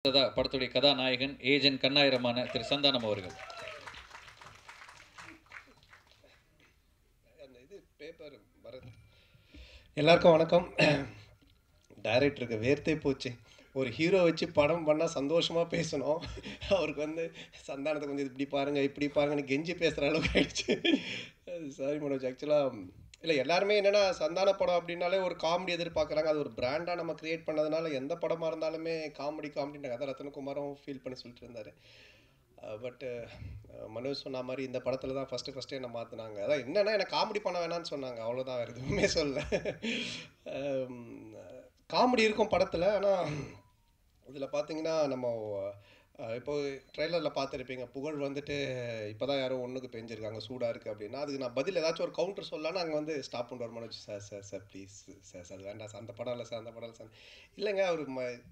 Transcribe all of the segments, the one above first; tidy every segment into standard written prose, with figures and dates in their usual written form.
படத்துடைய கதாநாயகன் ஏஜென்ட் கண்ணாயிரமான திரு சந்தானம் அவர்கள். எல்லாருக்கும் வணக்கம். டைரக்டருக்கு வேர்த்தே போச்சு. ஒரு ஹீரோ வச்சு படம் பண்ணால் சந்தோஷமாக பேசணும். அவருக்கு வந்து சந்தானத்தை கொஞ்சம் இப்படி பாருங்கள் இப்படி பாருங்கன்னு கெஞ்சி பேசுகிற அளவுக்கு ஆயிடுச்சு. சாரி மனோஜ். ஆக்சுவலாக இல்லை, எல்லாருமே என்னென்னா சந்தான படம் அப்படின்னாலே ஒரு காமெடி எதிர்பார்க்குறாங்க. அது ஒரு பிராண்டாக நம்ம க்ரியேட் பண்ணதுனால எந்த படமாக இருந்தாலுமே காமெடின்ற கதை ரத்னகுமாரும் ஃபீல் பண்ணி சொல்லிட்டு இருந்தார். பட்டு மனோஜ் சொன்ன மாதிரி இந்த படத்தில் தான் ஃபஸ்ட்டு என்னை மாற்றினாங்க. அதான் என்னென்னா எனக்கு காமெடி பண்ண வேணான்னு சொன்னாங்க, அவ்வளோதான், வேறு எதுவுமே சொல்ல. காமெடி இருக்கும் படத்தில். ஆனால் இதில் பார்த்தீங்கன்னா நம்ம இப்போது ட்ரெய்லரில் பார்த்துருப்பீங்க, புகழ் வந்துட்டு இப்போ தான் யாரும் ஒன்றுக்கு பெஞ்சிருக்காங்க, சூடாக இருக்குது அப்படின்னா அதுக்கு நான் பதில் ஏதாச்சும் ஒரு கவுண்டர் சொல்லலான்னு அங்கே வந்து ஸ்டாப் பண்ணுவார் மனோஜ். சார் ப்ளீஸ் சார் அது வேண்டாம் சார், அந்த படம் இல்லை சார், அந்த படம் இல்லை சார். இல்லைங்க, அவர்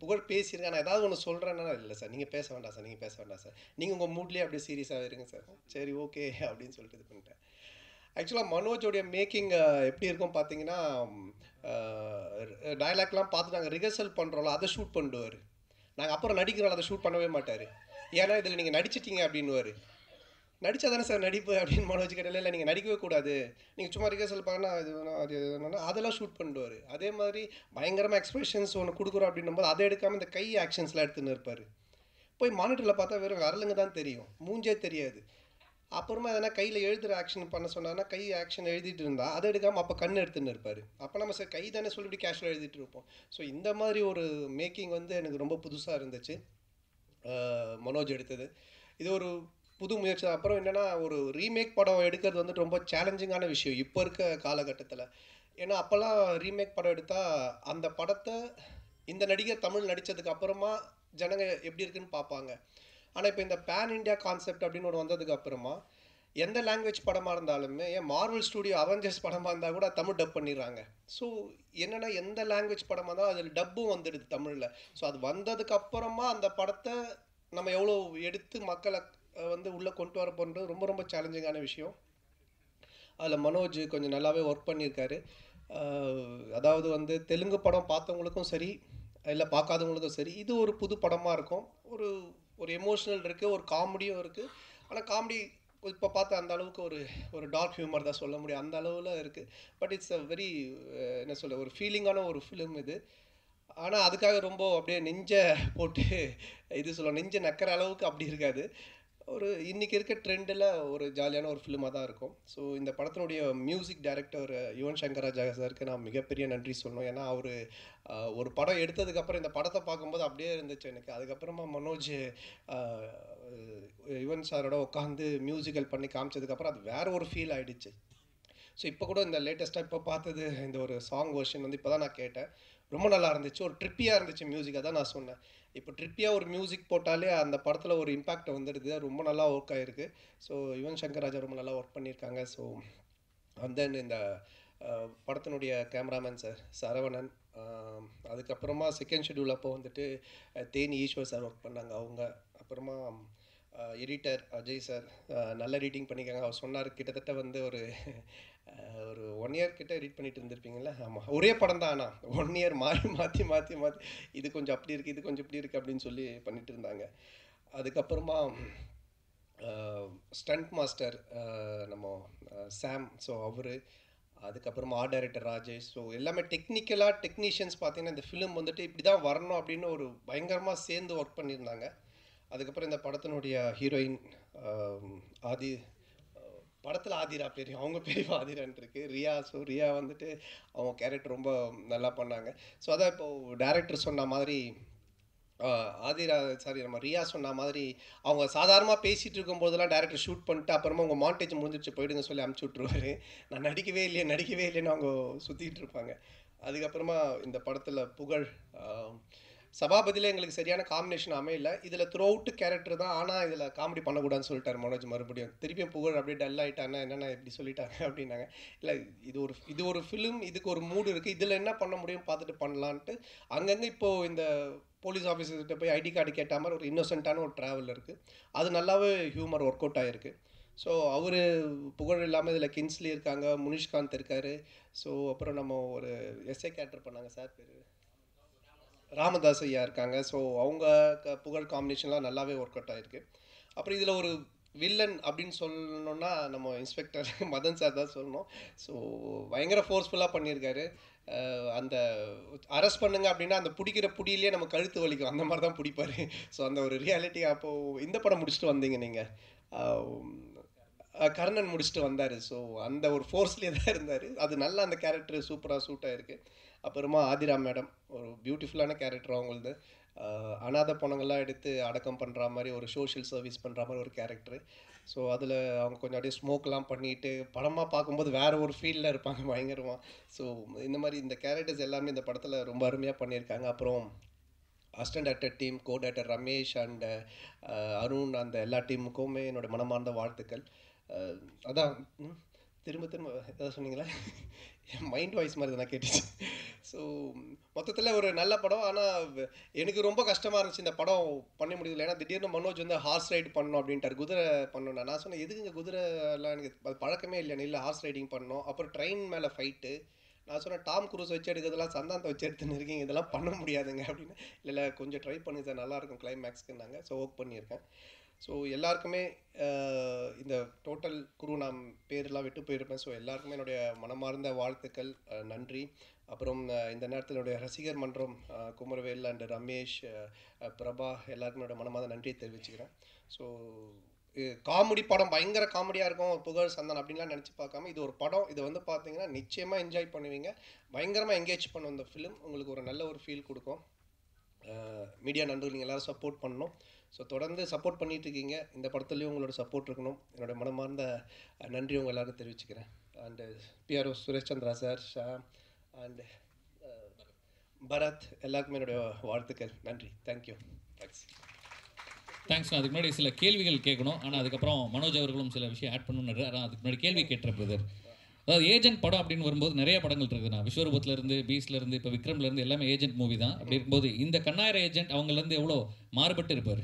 புகழ் பேசியிருக்கேன், நான் ஏதாவது ஒன்று சொல்கிறேன்னா இல்லை சார் நீங்கள் பேச வேண்டாம் சார், நீங்கள் பேச வேண்டாம் சார், நீங்கள் உங்கள் மூட்லேயே அப்படியே சீரியஸாக இருங்க சார். சரி ஓகே அப்படின்னு சொல்லிட்டு இது பண்ணிட்டேன். ஆக்சுவலாக மனோஜோடைய மேக்கிங் எப்படி இருக்கும் பார்த்தீங்கன்னா, டைலாக்லாம் பார்த்து நாங்கள் ரிஹர்சல் பண்ணுறோம்ல, அதை ஷூட் பண்ணுவார். நாங்கள் அப்புறம் நடிக்கிறோம், அதை ஷூட் பண்ணவே மாட்டார். ஏன்னா இதில் நீங்கள் நடிச்சிட்டிங்க அப்படின்னுவார். நடித்தா தானே சார் நடிப்பு அப்படின்னு மனோஜ் கேட்டால், இல்லை நீங்கள் நடிக்கவே கூடாது, நீங்கள் சும்மா ரிஹர்சல் பண்ணா இது வேணும் அது வேணும்னா அதெல்லாம் ஷூட் பண்ணுவார். அதே மாதிரி பயங்கரமாக எக்ஸ்பிரஷன்ஸ் ஒன்று கொடுக்குறோம் அப்படின்னும்போது அதை எடுக்காமல் இந்த கை ஆக்ஷன்ஸ்லாம் எடுத்துன்னு இருப்பார். போய் மானிட்டரில் பார்த்தா வெறும் விரலுங்க தான் தெரியும், மூஞ்சே தெரியாது. அப்புறமா எதனா கையில் எழுதுகிற ஆக்ஷன் பண்ண சொன்னார்னா கை ஆக்ஷன் எழுதிட்டு இருந்தால் அதை எடுக்காமல் அப்போ கண் எடுத்துன்னு இருப்பார். அப்போ நம்ம சார் கை தானே சொல்லி இப்படி கேஷுவலாக எழுதிட்டு இருப்போம். ஸோ இந்த மாதிரி ஒரு மேக்கிங் வந்து எனக்கு ரொம்ப புதுசாக இருந்துச்சு மனோஜ் எடுத்தது. இது ஒரு புது முயற்சி தான். அப்புறம் என்னென்னா, ஒரு ரீமேக் படம் எடுக்கிறது வந்துட்டு ரொம்ப சேலஞ்சிங்கான விஷயம் இப்போ இருக்க காலகட்டத்தில். ஏன்னா அப்போல்லாம் ரீமேக் படம் எடுத்தால் அந்த படத்தை இந்த நடிகர் தமிழ் நடித்ததுக்கு அப்புறமா ஜனங்க எப்படி இருக்குன்னு பார்ப்பாங்க. ஆனால் இப்போ இந்த பேன் இண்டியா கான்செப்ட் அப்படின்னு ஒன்று வந்ததுக்கு அப்புறமா எந்த லாங்குவேஜ் படமாக இருந்தாலுமே, ஏன் மார்வல் ஸ்டூடியோ அவெஞ்சர்ஸ் படமாக இருந்தால் கூட தமிழ் டப் பண்ணிடுறாங்க. ஸோ என்னென்னா எந்த லாங்குவேஜ் படமாக இருந்தாலும் அதில் டப்பும் வந்துடுது தமிழில். ஸோ அது வந்ததுக்கப்புறமா அந்த படத்தை நம்ம எவ்வளோ எடுத்து மக்களை வந்து உள்ளே கொண்டு வர போகிறது ரொம்ப ரொம்ப சேலஞ்சிங்கான விஷயம். அதில் மனோஜ் கொஞ்சம் நல்லாவே ஒர்க் பண்ணியிருக்காரு. அதாவது வந்து தெலுங்கு படம் பார்த்தவங்களுக்கும் சரி, இல்லை பார்க்காதவங்களுக்கும் சரி, இது ஒரு புது படமாக இருக்கும். ஒரு எமோஷ்னல் இருக்குது, ஒரு காமெடியும் இருக்குது. ஆனால் காமெடி இப்போ பார்த்து அந்த அளவுக்கு ஒரு டார்க் ஹியூமர் தான் சொல்ல முடியும், அந்த அளவில் இருக்குது. பட் இட்ஸ் அ வெரி என்ன சொல்ல, ஒரு ஃபீலிங்கான ஒரு ஃபிலிம் இது. ஆனால் அதுக்காக ரொம்ப அப்படியே நெஞ்ச போட்டு இது சொல்ல நெஞ்ச நக்கிற அளவுக்கு அப்படி இருக்காது. ஒரு இன்றைக்கி இருக்க ட்ரெண்டில் ஒரு ஜாலியான ஒரு ஃபிலிமாக தான் இருக்கும். ஸோ இந்த படத்தினுடைய மியூசிக் டைரக்டர் யுவன் சங்கர் ராஜா சாருக்கு நான் மிகப்பெரிய நன்றி சொல்லணும். ஏன்னா அவர் ஒரு படம் எடுத்ததுக்கப்புறம் இந்த படத்தை பார்க்கும்போது அப்படியே இருந்துச்சு எனக்கு. அதுக்கப்புறமா மனோஜ் யுவன் சாரோட உட்காந்து மியூசிக்கல் பண்ணி காமிச்சதுக்கப்புறம் அது வேறு ஒரு ஃபீல் ஆகிடுச்சு. ஸோ இப்போ கூட இந்த லேட்டஸ்ட்டாக இப்போ பார்த்தது இந்த ஒரு சாங் வெர்ஷன் வந்து இப்போ தான் நான் கேட்டேன். ரொம்ப நல்லா இருந்துச்சு, ஒரு ட்ரிப்பியாக இருந்துச்சு மியூசிக். அதான் நான் சொன்னேன், இப்போ ட்ரிப்பியாக ஒரு மியூசிக் போட்டாலே அந்த படத்தில் ஒரு இம்பேக்ட் வந்துடுது. ரொம்ப நல்லா ஒர்க் ஆகிருக்கு. ஸோ யுவன் சங்கர் ராஜா ரொம்ப நல்லா ஒர்க் பண்ணியிருக்காங்க. ஸோ தென் இந்த படத்தினுடைய கேமராமேன் சார் சரவணன், அதுக்கப்புறமா செகண்ட் ஷெட்யூல் அப்போ வந்துட்டு தேனி ஈஸ்வர் சார் ஒர்க் பண்ணாங்க அவங்க. அப்புறமா எடிட்டர் அஜய் சார் நல்ல எடிட்டிங் பண்ணியிருக்காங்க. அவர் சொன்னார் கிட்டத்தட்ட வந்து ஒரு 1 இயர் கிட்ட எடிட் பண்ணிட்டு இருந்திருப்பீங்களா? ஆமாம், ஒரே படம் தான். ஆனால் 1 இயர் மாற்றி இது கொஞ்சம் அப்படி இருக்குது, இது கொஞ்சம் இப்படி இருக்குது அப்படின்னு சொல்லி பண்ணிட்டு இருந்தாங்க. அதுக்கப்புறமா ஸ்டண்ட் மாஸ்டர் நம்ம சாம், ஸோ அவர், அதுக்கப்புறமா ஆர்ட் டைரக்டர் ராஜேஷ். ஸோ எல்லாமே டெக்னீஷியன்ஸ் பார்த்தீங்கன்னா இந்த ஃபிலிம் வந்துட்டு இப்படி தான் வரணும் அப்படின்னு ஒரு பயங்கரமாக சேர்ந்து ஒர்க் பண்ணியிருந்தாங்க. அதுக்கப்புறம் இந்த படத்தினுடைய ஹீரோயின் ஆதி, படத்தில் ஆதிரா பேர், அவங்க பேர் ஆதிரான் இருக்குது, ரியா. ஸோ ரியா வந்துட்டு அவங்க கேரக்டர் ரொம்ப நல்லா பண்ணாங்க. ஸோ அதான் இப்போது டேரக்டர் சொன்ன மாதிரி ஆதிரா சாரி நம்ம ரியா சொன்ன மாதிரி அவங்க சாதாரணமாக பேசிகிட்டு இருக்கும்போதெல்லாம் டேரக்டர் ஷூட் பண்ணிட்டு அப்புறமா உங்கள் மாண்டேஜ் முடிஞ்சிடுச்சு போயிடுங்க சொல்லி அமுச்சு விட்ருவாரு. நான் நடிக்கவே இல்லைன்னு அவங்க சுற்றிக்கிட்டு இருப்பாங்க. அதுக்கப்புறமா இந்த படத்தில் புகழ் சபாபதியில் எங்களுக்கு சரியான காம்பினேஷன் அமையல. இதில் த்ரூ அவுட்டு கேரக்டர் தான், ஆனால் இதில் காமெடி பண்ணக்கூடாதுன்னு சொல்லிட்டார் மனோஜ். மறுபடியும் திருப்பியும் புகழ் அப்படியே டல் ஆகிட்டானா, என்னென்ன இப்படி சொல்லிட்டாங்க அப்படின்னாங்க. இல்லை, இது ஒரு ஃபிலிம், இதுக்கு ஒரு மூடு இருக்குது, இதில் என்ன பண்ண முடியும் பார்த்துட்டு பண்ணலான்ட்டு அங்கங்கே இப்போது இந்த போலீஸ் ஆஃபீஸர்கிட்ட போய் ஐடி கார்டு கேட்ட மாதிரி ஒரு இன்னோசென்ட்டான ஒரு ட்ராவல் இருக்குது. அது நல்லாவே ஹியூமர் ஒர்க் அவுட் ஆகிருக்கு. ஸோ அவர் புகழ் இல்லாமல் இதில் கின்ஸ்லி இருக்காங்க, முனிஷ்காந்த் இருக்கார். ஸோ அப்புறம் நம்ம ஒரு எஸ்ஏ கேரக்டர் பண்ணாங்க, சார் பேர் ராமதாஸ் ஐயா இருக்காங்க. ஸோ அவங்க புகழ் காம்பினேஷன்லாம் நல்லாவே ஒர்க் அவுட் ஆகிருக்கு. அப்புறம் இதில் ஒரு வில்லன் அப்படின்னு சொல்லணுன்னா நம்ம இன்ஸ்பெக்டர் மதன் சார் தான் சொல்லணும். ஸோ பயங்கர ஃபோர்ஸ்ஃபுல்லாக பண்ணியிருக்காரு. அந்த அரெஸ்ட் பண்ணுங்க அப்படின்னா அந்த பிடிக்கிற புடியிலே நம்ம கழுத்து வலிக்கும், அந்த மாதிரி தான் பிடிப்பார். ஸோ அந்த ஒரு ரியாலிட்டி. அப்போது இந்த படம் முடிச்சுட்டு வந்தீங்க நீங்கள், கர்ணன் முடிச்சுட்டு வந்தார். ஸோ அந்த ஒரு ஃபோர்ஸ்லேயே தான் இருந்தார். அது நல்லா அந்த கேரக்டர் சூப்பராக சூட் ஆகிருக்கு. அப்புறமா ஆதிரா மேடம் ஒரு பியூட்டிஃபுல்லான கேரக்டர் அவங்களது. அனாதை பணங்கள்லாம் எடுத்து அடக்கம் பண்ணுற மாதிரி ஒரு சோஷியல் சர்வீஸ் பண்ணுற மாதிரி ஒரு கேரக்டரு. ஸோ அதில் அவங்க கொஞ்சம் அப்படியே ஸ்மோக்லாம் பண்ணிவிட்டு படமாக பார்க்கும்போது வேறு ஒரு ஃபீல்டில் இருப்பாங்க பயங்கரமாக. ஸோ இந்த மாதிரி இந்த கேரக்டர்ஸ் எல்லாமே இந்த படத்தில் ரொம்ப அருமையாக பண்ணியிருக்காங்க. அப்புறம் assistant actor team, co director Ramesh and Arun, அந்த எல்லா டீமுக்குமே என்னோடய மனமார்ந்த வாழ்த்துக்கள். அதான் திரும்ப எதாவது சொன்னீங்களா? என் மைண்ட் வாய்ஸ் மாதிரி தான் கேட்டுச்சு. ஸோ மொத்தத்தில் ஒரு நல்ல படம். ஆனால் எனக்கு ரொம்ப கஷ்டமாக இருந்துச்சு இந்த படம் பண்ண முடியல. ஏன்னா திடீர்னு மனோஜ் வந்து ஹார்ஸ் ரைடு பண்ணணும் அப்படின்ட்டார், குதிரை பண்ணணும். நான் சொன்னேன் எதுக்குங்க குதிரைலாம், எனக்கு அது பழக்கமே இல்லை ஹார்ஸ் ரைடிங் பண்ணோம். அப்புறம் ட்ரெயின் மேலே ஃபைட்டு. நான் சொன்னேன் டாம் குரூஸ் வச்சு எடுக்கிறதுலாம் சந்தானத்தை வச்சு எடுத்துன்னு இருக்கீங்க, இதெல்லாம் பண்ண முடியாதுங்க அப்படின்னு. இல்லை கொஞ்சம் ட்ரை பண்ணி சார் நல்லாயிருக்கும் கிளைமேக்ஸ்க்குன்னாங்க. ஸோ ஒர்க் பண்ணியிருக்கேன். ஸோ எல்லாருக்குமே இந்த டோட்டல் குரு நான் பேரெலாம் விட்டு போயிருப்பேன். ஸோ எல்லாருக்குமே என்னுடைய மனமார்ந்த வாழ்த்துக்கள், நன்றி. அப்புறம் இந்த நேரத்தில் என்னுடைய ரசிகர் மன்றம் குமரவேல் அண்ட் ரமேஷ், பிரபா எல்லாருக்குமே என்னோட மனமார்ந்த நன்றியை தெரிவிச்சுக்கிறேன். ஸோ காமெடி படம் பயங்கர காமெடியாக இருக்கும், புகழ் சந்தன் அப்படின்லாம் நினச்சி பார்க்காம இது ஒரு படம். இதை வந்து பார்த்தீங்கன்னா நிச்சயமாக என்ஜாய் பண்ணுவீங்க. பயங்கரமாக என்கேஜ் பண்ணும் இந்த ஃபிலிம். உங்களுக்கு ஒரு நல்ல ஒரு ஃபீல் கொடுக்கும். மீடியா நண்பர்கள் நீங்கள் எல்லோரும் சப்போர்ட் பண்ணணும். ஸோ தொடர்ந்து சப்போர்ட் பண்ணிகிட்ருக்கீங்க. இந்த படத்துலேயும் உங்களோட சப்போர்ட் இருக்கணும். என்னோடய மனமார்ந்த நன்றி உங்கள் எல்லாருக்கும் தெரிவிச்சுக்கிறேன். And PRO Suresh Chandra sir, Shaam and Bharath எல்லாருக்குமே என்னுடைய வாழ்த்துக்கள். நன்றி. தேங்க்யூ. தேங்க்ஸ். அதுக்கு முன்னாடி சில கேள்விகள் கேட்கணும். ஆனால் அதுக்கப்புறம் மனோஜ் அவர்களும் சில விஷயம் ஆட் பண்ணணுன்னு. ஆனால் அதுக்கு முன்னாடி கேள்வி கேட்டுறேன் பிரதர். அதாவது ஏஜென்ட் படம் அப்படின்னு வரும்போது நிறைய படங்கள் இருக்குதுண்ணா. விஸ்வரூபத்துலேருந்து, பீஸ்லேருந்து, இப்போ விக்ரம்லேருந்து எல்லாமே ஏஜென்ட் மூவி தான். அப்படி இருக்கும்போது இந்த கண்ணாயிரம் ஏஜென்ட் அவங்கலேருந்து எவ்வளோ மாறுபட்டு இருப்பார்?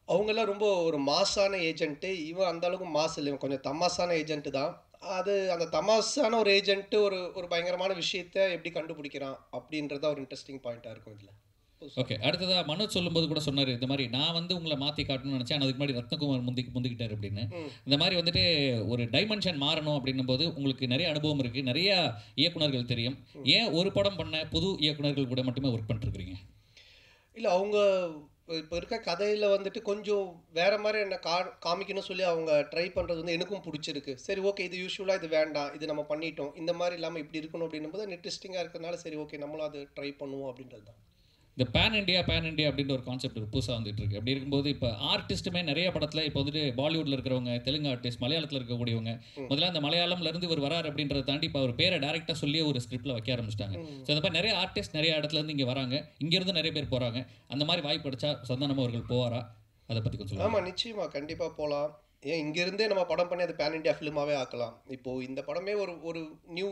அவங்கெல்லாம் ரொம்ப ஒரு மாஸான ஏஜென்ட்டு. இவன் அந்த அளவுக்கு மாஸ் இல்லை, இவன் கொஞ்சம் தமாஸான ஏஜென்ட்டு தான். அது அந்த தமாஸான ஒரு ஏஜென்ட்டு ஒரு பயங்கரமான விஷயத்தை எப்படி கண்டுபிடிக்கிறான் அப்படின்றத ஒரு இன்ட்ரெஸ்டிங் பாயிண்ட்டாக இருக்கும் இதில். ஓகே. அடுத்ததாக மனோஜ் சொல்லும்போது கூட சொன்னார், இந்த மாதிரி நான் வந்து உங்களை மாற்றி காட்டணும்னு நினச்சேன், அதுக்கு முன்னாடி ரத்னகுமார் முந்திக்கிட்டார் அப்படின்னு. இந்த மாதிரி வந்துட்டு ஒரு டைமென்ஷன் மாறணும் அப்படின்னும் போது உங்களுக்கு நிறைய அனுபவம் இருக்குது, நிறைய இயக்குனர்கள் தெரியும். ஏன் ஒரு படம் பண்ண புது இயக்குனர்கள் கூட மட்டுமே ஒர்க் பண்ணிருக்கிறீங்க? இல்லை அவங்க இப்போ இருக்க கதையில் வந்துட்டு கொஞ்சம் வேறு மாதிரி என்ன காமிக்கணும்னு சொல்லி அவங்க ட்ரை பண்ணுறது வந்து எனக்கும் பிடிச்சிருக்கு. சரி ஓகே, இது யூஸ்வலாக இது வேண்டாம், இது நம்ம பண்ணிட்டோம், இந்த மாதிரி இல்லாமல் இப்படி இருக்கணும் அப்படின்னும் போது இன்ட்ரெஸ்டிங்காக இருக்கிறதுனால சரி ஓகே நம்மளும் அது ட்ரை பண்ணுவோம் அப்படின்றது தான். இந்த பேன் இண்டியா அப்படின்ற ஒரு கான்செப்ட் புதுசாக வந்துட்டு இருக்கு. அப்படி இருக்கும்போது இப்போ ஆர்டிஸ்ட்டுமே நிறைய படத்தில் இப்போ வந்துட்டு பாலிவுட்டில் இருக்கிறவங்க, தெலுங்கு ஆர்டிஸ்ட், மலையாளத்தில் இருக்கக்கூடியவங்க, முதல்ல அந்த மலையாளம்லேருந்து இவர் வராரு அப்படின்றத தாண்டி இப்போ அவர் பேரை டேரெக்டாக சொல்லி ஒரு ஸ்கிரிப்டில் வைக்க ஆரம்பிச்சிட்டாங்க. ஸோ அந்த மாதிரி நிறைய ஆர்டிஸ்ட் நிறைய இடத்துலேருந்து இங்கே வராங்க, இங்கேருந்து நிறைய பேர் போகிறாங்க. அந்த மாதிரி வாய்ப்பு கிடைச்சா சந்தானம் அவர்கள் போவாரா? அதை பற்றி கொஞ்சம் சொல்லுங்கள். ஆமாம், நிச்சயமாக கண்டிப்பாக போகலாம். ஏன் இங்கேருந்தே நம்ம படம் பண்ணி அது பேன் இண்டியா ஃபிலிமாகவே ஆக்கலாம். இப்போது இந்த படமே ஒரு நியூ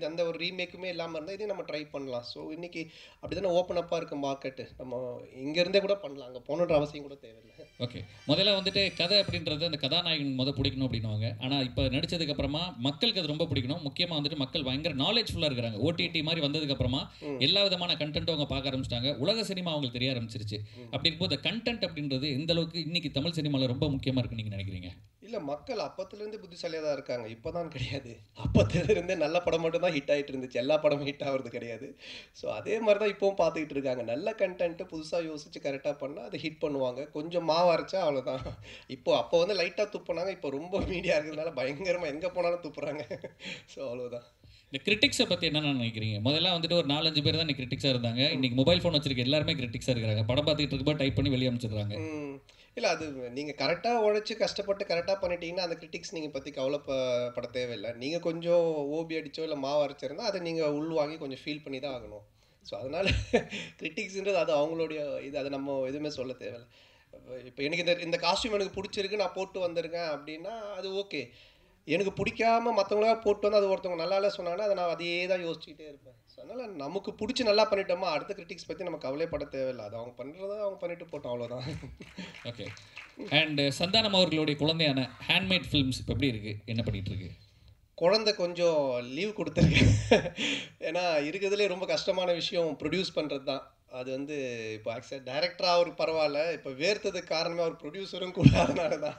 அந்த ஒரு ரீமேக்குமே இல்லாமல் இருந்தால் இதையும் நம்ம ட்ரை பண்ணலாம். ஸோ இன்றைக்கி அப்படி தானே ஓப்பன் அப்பாக இருக்குது மார்க்கெட்டு. நம்ம இங்கேருந்தே கூட பண்ணலாம், அங்கே போகணுன்ற அவசியம் கூட தேவையில்லை. ஓகே. முதல்ல வந்துட்டு கதை அப்படின்றது அந்த கதாநாயகன் பிடிக்கணும் அப்படின்னுவாங்க. ஆனால் இப்போ நடித்ததுக்கப்புறமா மக்களுக்கு அது ரொம்ப பிடிக்கணும். முக்கியமாக வந்துட்டு மக்கள் பயங்கர நாலேஜ்ஃபுல்லாக இருக்கிறாங்க. ஓடிடி மாதிரி வந்ததுக்கப்புறமா எல்லா விதமான கண்டென்ட்டும் அவங்க பார்க்க ஆரம்பிச்சிட்டாங்க. உலக சினிமா அவங்களுக்கு தெரிய ஆரம்பிச்சிருச்சு. அப்படி இருக்கும்போது கண்டென்ட் அப்படின்றது எந்த அளவுக்கு இன்னைக்கு தமிழ் சினிமாவில் ரொம்ப முக்கியமாக இருக்குன்னு நீங்கள் நினைக்கிறீங்க? இல்லை, மக்கள் அப்பத்துலேருந்து புத்திசாலியாக தான் இருக்காங்க, இப்போ தான் கிடையாது. அப்பத்துலேருந்தே நல்ல படம் மட்டும் தான் ஹிட் ஆகிட்டு இருந்துச்சு, எல்லா படமும் ஹிட் ஆகிறது கிடையாது. ஸோ அதே மாதிரி தான் இப்போவும் பார்த்துக்கிட்டு இருக்காங்க. நல்ல கண்டென்ட்டு புதுசாக யோசித்து கரெக்டாக பண்ணால் அதை ஹிட் பண்ணுவாங்க. கொஞ்சம் மாவு அரைச்சா அவ்வளோதான். அப்போ வந்து லைட்டாக துப்புனாங்க, இப்போ ரொம்ப மீடியா இருக்கிறதுனால பயங்கரமாக எங்கே போனாலும் துப்புறாங்க. ஸோ அவ்வளோதான். இந்த கிரிட்டிக்ஸை பற்றி என்னென்ன நினைக்கிறீங்க? முதல்ல வந்துட்டு ஒரு 4-5 பேர் தான் இன்னைக்கு கிரிட்டிக்ஸாக இருந்தாங்க. இன்னைக்கு மொபைல் ஃபோன் வச்சிருக்க எல்லாருமே கிரிட்டிக்ஸாக இருக்கிறாங்க. படம் பார்த்துக்கிட்டு இருக்கும்போது டைப் பண்ணி வெளியே அனுப்பிச்சிடுறாங்க. இல்லை, அது நீங்கள் கரெக்டாக உழைச்சி கஷ்டப்பட்டு கரெக்டாக பண்ணிட்டீங்கன்னா அந்த கிரிட்டிக்ஸ் நீங்கள் பற்றி கவலைப்பட தேவையில்லை. நீங்கள் கொஞ்சம் ஓபி அடித்தோ இல்லை மாவு அரைச்சிருந்தால் அதை நீங்கள் உள்வாங்கி கொஞ்சம் ஃபீல் பண்ணி தான் ஆகணும். ஸோ அதனால் கிரிட்டிக்ஸுன்றது அது அவங்களுடைய இது, அதை நம்ம எதுவுமே சொல்ல தேவையில்லை. இப்போ எனக்கு இந்த காஸ்டியூம் எனக்கு பிடிச்சிருக்கு, நான் போட்டு வந்திருக்கேன் அப்படின்னா அது ஓகே. எனக்கு பிடிக்காம மற்றவங்களாக போட்டு வந்து அது ஒருத்தவங்க நல்லா சொன்னாங்கன்னா அதை நான் அதையே தான் யோசிச்சுக்கிட்டே இருப்பேன். ஸோ அதனால் நமக்கு பிடிச்சி நல்லா பண்ணிட்டோமா அடுத்த கிரிட்டிக்ஸ் பற்றி நம்ம கவலைப்பட தேவையில்லை. அது அவங்க பண்ணுறத அவங்க பண்ணிட்டு போட்டோம், அவ்வளோதான். ஓகே. அண்ட் சந்தானம் அவர்களுடைய குழந்தையான ஹேண்ட்மேட் ஃபிலிம்ஸ் இப்போ எப்படி இருக்குது, என்ன பண்ணிகிட்டு இருக்கு? குழந்தை கொஞ்சம் லீவ் கொடுத்துருக்கேன். ஏன்னா இருக்கிறதுலே ரொம்ப கஷ்டமான விஷயம் ப்ரொடியூஸ் பண்ணுறது தான். அது வந்து இப்போ ஆக்சுவலாக டைரக்டராக அவர் பரவாயில்ல, இப்போ வேர்த்ததுக்கு காரணமே அவர் ப்ரொடியூசரும் கூட அதனால தான்.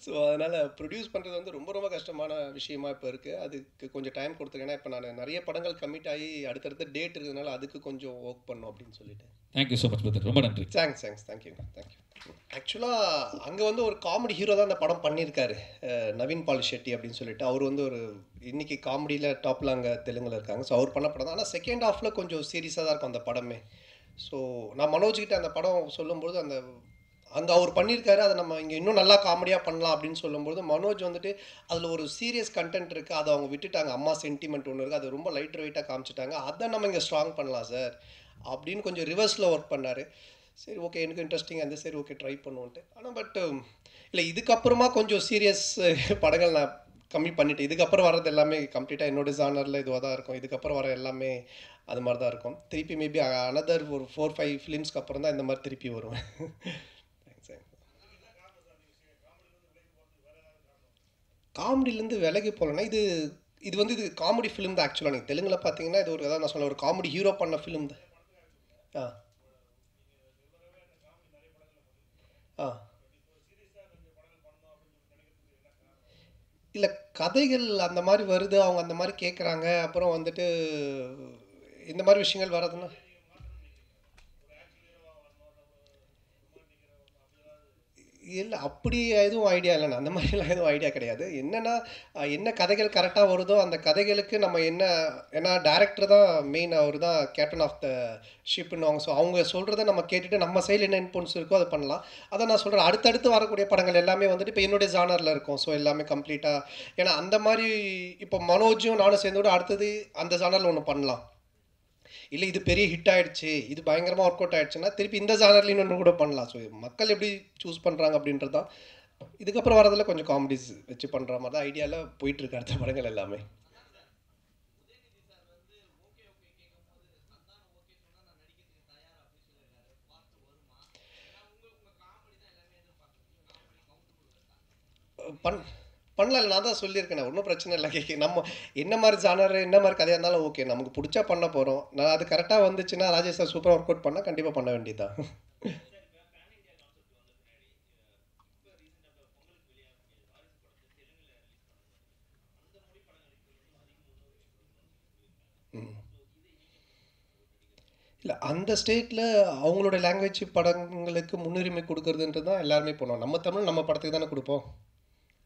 ஸோ அதனால் ப்ரொடியூஸ் பண்ணுறது வந்து ரொம்ப ரொம்ப கஷ்டமான விஷயமா இப்போ இருக்குது. அதுக்கு கொஞ்சம் டைம் கொடுத்துருக்கேன். ஏன்னா இப்போ நான் நிறைய படங்கள் கமிட் ஆகி அடுத்தடுத்த டேட் இருக்கிறதுனால அதுக்கு கொஞ்சம் ஒர்க் பண்ணோம் அப்படின்னு சொல்லிட்டு. தேங்க்யூ ஸோ மச் பிரதர், ரொம்ப நன்றி. Thanks thank you. ஆக்சுவலாக அங்கே வந்து ஒரு காமெடி ஹீரோ தான் அந்த படம் பண்ணியிருக்காரு, நவீன் பால் ஷெட்டி அப்படின்னு சொல்லிட்டு. அவர் வந்து ஒரு இன்னைக்கு காமெடியில் டாப்பில் அங்கே தெலுங்கில் இருக்காங்க. ஸோ அவர் பண்ண படம் தான். ஆனால் செகண்ட் ஹாஃபில் கொஞ்சம் சீரியஸாக தான் இருக்கும் அந்த படமே. ஸோ நான் மனோஜ்கிட்ட அந்த படம் சொல்லும்போது அங்கே அவர் பண்ணியிருக்காரு, அதை நம்ம இங்கே இன்னும் நல்லா காமெடியாக பண்ணலாம் அப்படின்னு சொல்லும்போது மனோஜ் வந்துட்டு அதில் ஒரு சீரியஸ் கண்டென்ட் இருக்குது, அதை அவங்க விட்டுட்டாங்க. அம்மா சென்டிமெண்ட் ஒன்று இருக்குது, அது ரொம்ப லைட் வெயிட்டாக காமிச்சிட்டாங்க, அதை நம்ம இங்கே ஸ்ட்ராங் பண்ணலாம் சார் அப்படின்னு கொஞ்சம் ரிவர்ஸில் ஒர்க் பண்ணார். சரி ஓகே, எனக்கு இன்ட்ரெஸ்டிங்காக இருந்தது, சரி ஓகே ட்ரை பண்ணுவோன்ட்டு. ஆனால் பட் இல்லை, இதுக்கப்புறமா கொஞ்சம் சீரியஸ் படங்கள் நான் கம்மி பண்ணிவிட்டேன். இதுக்கப்புறம் வர்றது எல்லாமே கம்ப்ளீட்டாக என்னோட ஜானரில் இதுவாக தான் இருக்கும். இதுக்கப்புறம் வர எல்லாமே அது மாதிரி தான் இருக்கும். திருப்பி மேபி அனதர் ஒரு 4-5 ஃபிலிம்ஸ்க்கு அப்புறம் தான் இந்த மாதிரி திருப்பி வருவேன். காமெடிலேருந்து விலகி போகலன்னா இது வந்து இது காமெடி ஃபிலிம் தான் ஆக்சுவலாக. நீங்கள் தெலுங்கில் பார்த்தீங்கன்னா இது ஒரு, அதான் நான் சொல்ல, ஒரு காமெடி ஹீரோ பண்ண ஃபிலிம் தான். ஆ ஆ இல்லை, கதைகள் அந்த மாதிரி வருது, அவங்க அந்த மாதிரி கேட்குறாங்க. அப்புறம் வந்துட்டு இந்த மாதிரி விஷயங்கள் வர்றதுன்னா இல்லை, அப்படி எதுவும் ஐடியா இல்லைண்ணா. அந்த மாதிரிலாம் எதுவும் ஐடியா கிடையாது. என்னென்னா என்ன கதைகள் கரெக்டாக வருதோ அந்த கதைகளுக்கு நம்ம என்ன, ஏன்னா டேரக்டர் தான் மெயின், அவர் தான் கேப்டன் ஆஃப் த ஷிப்னு அவங்க. ஸோ அவங்க சொல்கிறத நம்ம கேட்டுட்டு நம்ம சைடில் என்ன இன்புட்ஸ் இருக்கோ அதை பண்ணலாம். அதை நான் சொல்கிறேன், அடுத்தடுத்து வரக்கூடிய படங்கள் எல்லாமே வந்துட்டு இப்போ என்னுடைய ஜானரில் இருக்கும். ஸோ எல்லாமே கம்ப்ளீட்டாக, ஏன்னா அந்த மாதிரி இப்போ மனோஜும் நானும் சேர்ந்தோட அடுத்தது அந்த ஜானரில் ஒன்று பண்ணலாம். இல்லை இது பெரிய ஹிட் ஆகிடுச்சு, இது பயங்கரமாக ஒர்க் அவுட் ஆகிடுச்சுன்னா திருப்பி இந்த ஜானர்லேயும் ஒன்று கூட பண்ணலாம். ஸோ மக்கள் எப்படி சூஸ் பண்ணுறாங்க அப்படின்றது தான். இதுக்கப்புறம் வரதில் கொஞ்சம் காமெடிஸ் வச்சு பண்ணுற மாதிரி தான் ஐடியாவில் போயிட்டுருக்கு அடுத்த படங்கள் எல்லாமே. பண் பண்ணலாம், நான் தான் சொல்லியிருக்கேன், ஒன்றும் பிரச்சனை இல்லை. நம்ம என்ன மாதிரி ஜானர் என்ன மாதிரி கதையாக இருந்தாலும் ஓகே, நமக்கு பிடிச்சா பண்ண போகிறோம். நான் அது கரெக்டாக வந்துச்சுன்னா ராஜேஷ் சார் சூப்பராக ஒர்க் அவுட் பண்ணால் கண்டிப்பாக பண்ண வேண்டியதுதான். இல்லை, அந்த ஸ்டேட்டில் அவங்களோட லாங்குவேஜ் படங்களுக்கு முன்னுரிமை கொடுக்கறதுன்றது தான் எல்லாருமே பண்ணுவோம். நம்ம தமிழ் நம்ம படத்துக்கு தானே கொடுப்போம்,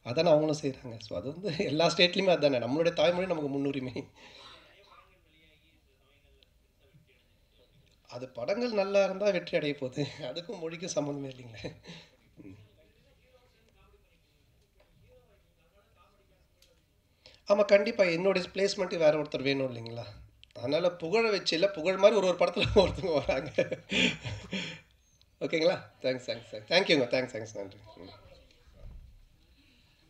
அதானே அவங்களும் செய்கிறாங்க. ஸோ அது வந்து எல்லா ஸ்டேட்லேயுமே அதுதானே, நம்மளுடைய தாய்மொழி நமக்கு முன்னுரிமை. அது படங்கள் நல்லா இருந்தால் வெற்றி அடைய போகுது, அதுக்கும் மொழிக்கும் சம்மந்தமே இல்லைங்களே. ஆமாம் கண்டிப்பாக, என்னுடைய பிளேஸ்மெண்ட்டு வேறு ஒருத்தர் வேணும் இல்லைங்களா. அதனால் புகழ வச்சு இல்லை, புகழ் மாதிரி ஒரு ஒரு படத்தில் ஒருத்தவங்க வராங்க. ஓகேங்களா, தேங்க்ஸ் தேங்க்யூங்க, தேங்க்ஸ் நன்றி.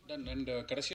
டன். அண்ட் கடைசி